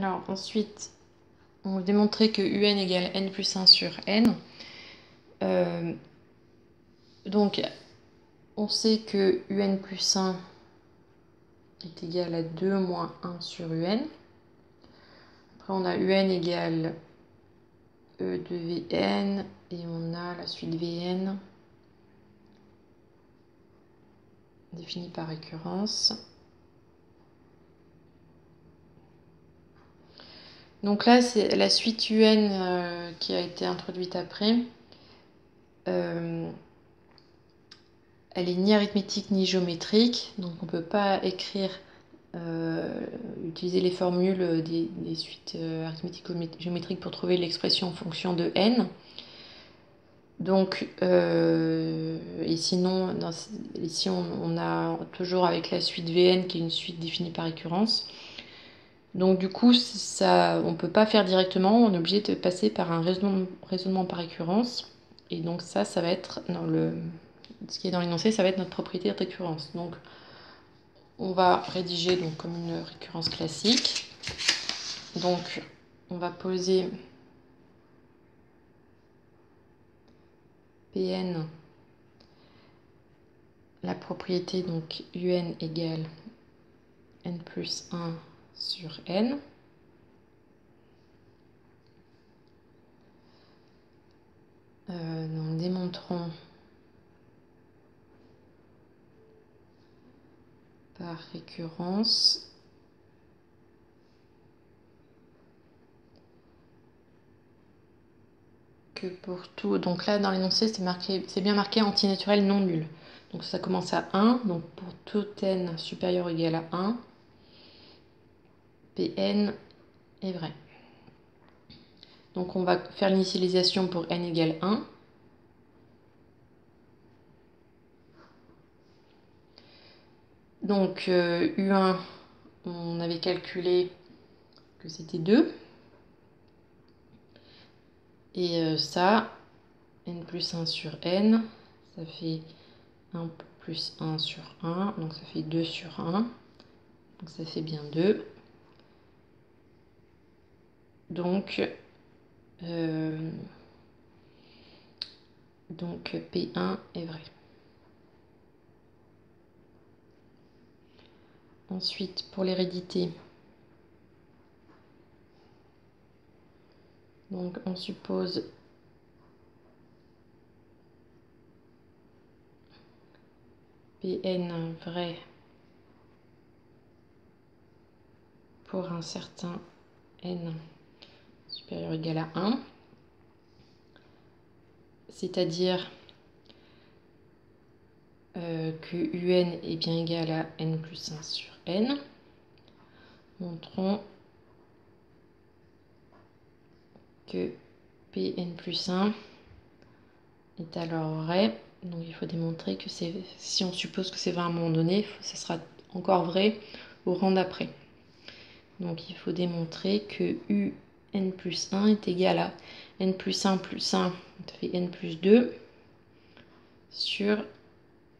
Alors ensuite, on va démontrer que un égale n plus 1 sur n. Donc, on sait que un plus 1 est égal à 2 moins 1 sur un. Après, on a un égale E de Vn, et on a la suite Vn définie par récurrence. Donc là, c'est la suite un qui a été introduite après. Elle est ni arithmétique ni géométrique, donc on ne peut pas écrire, utiliser les formules des suites arithmétiques ou géométriques pour trouver l'expression en fonction de n. Donc, et sinon, ici on a toujours avec la suite Vn qui est une suite définie par récurrence. Donc du coup, ça, on ne peut pas faire directement, on est obligé de passer par un raisonnement par récurrence. Et donc ça va être dans ce qui est dans l'énoncé, ça va être notre propriété de récurrence. Donc on va rédiger donc comme une récurrence classique. Donc on va poser Pn, la propriété donc un égale n plus 1 sur n. Nous démontrons par récurrence que pour tout, donc là dans l'énoncé c'est bien marqué antinaturel non nul. Donc ça commence à 1, donc pour tout n supérieur ou égal à 1, Pn est vrai. Donc on va faire l'initialisation pour n égale 1. Donc U1, on avait calculé que c'était 2. Et ça, n plus 1 sur n, ça fait 1 plus 1 sur 1, donc ça fait 2 sur 1. Donc ça fait bien 2. Donc P1 est vrai. Ensuite, pour l'hérédité, donc on suppose Pn vrai pour un certain n supérieur ou égal à 1, c'est-à-dire que un est bien égal à n plus 1 sur n. Montrons que Pn plus 1 est alors vrai. Donc il faut démontrer que si on suppose que c'est vrai à un moment donné, ça sera encore vrai au rang d'après. Donc il faut démontrer que un plus 1 est égal à n plus 1 plus 1, ça fait n plus 2 sur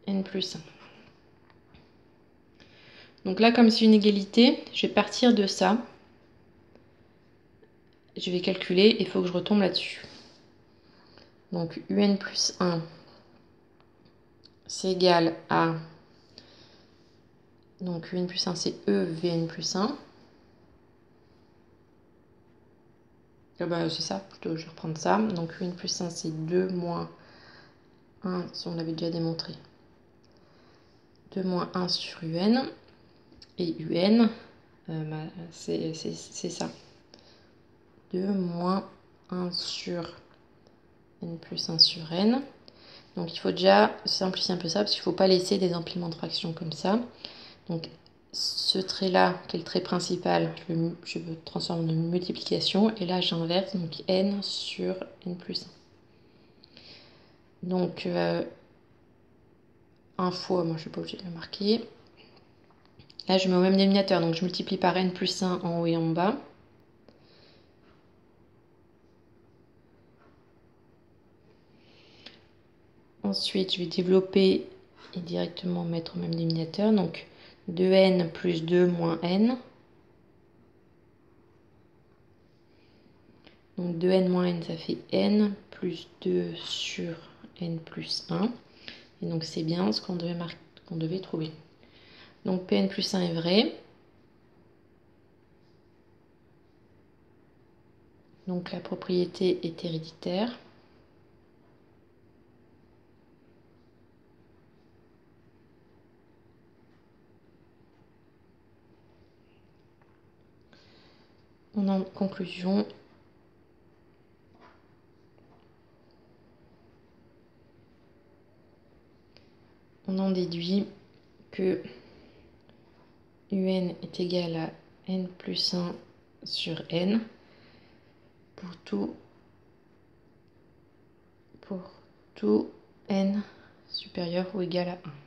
n plus 1. Donc là, comme c'est une égalité, je vais partir de ça. Je vais calculer, il faut que je retombe là-dessus. Donc un plus 1, c'est égal à... Donc un plus 1, c'est Vn plus 1. C'est ça, plutôt, je vais reprendre ça. Donc un plus 1, c'est 2 moins 1, si on l'avait déjà démontré. 2 moins 1 sur un. Et un, c'est ça. 2 moins 1 sur n plus 1 sur n. Donc il faut déjà simplifier un peu ça, parce qu'il ne faut pas laisser des empilements de fractions comme ça. Donc ce trait-là, qui est le trait principal, je le transforme en multiplication. Et là, j'inverse, donc n sur n plus 1. Donc 1 fois, moi je ne suis pas obligée de le marquer. Là, je mets au même dénominateur, donc je multiplie par n plus 1 en haut et en bas. Ensuite, je vais développer et directement mettre au même dénominateur. Donc 2n plus 2 moins n. Donc 2n moins n, ça fait n plus 2 sur n plus 1. Et donc c'est bien ce qu'on devait trouver. Donc Pn plus 1 est vrai. Donc la propriété est héréditaire. En conclusion, on en déduit que un est égal à n plus 1 sur n pour tout n supérieur ou égal à 1.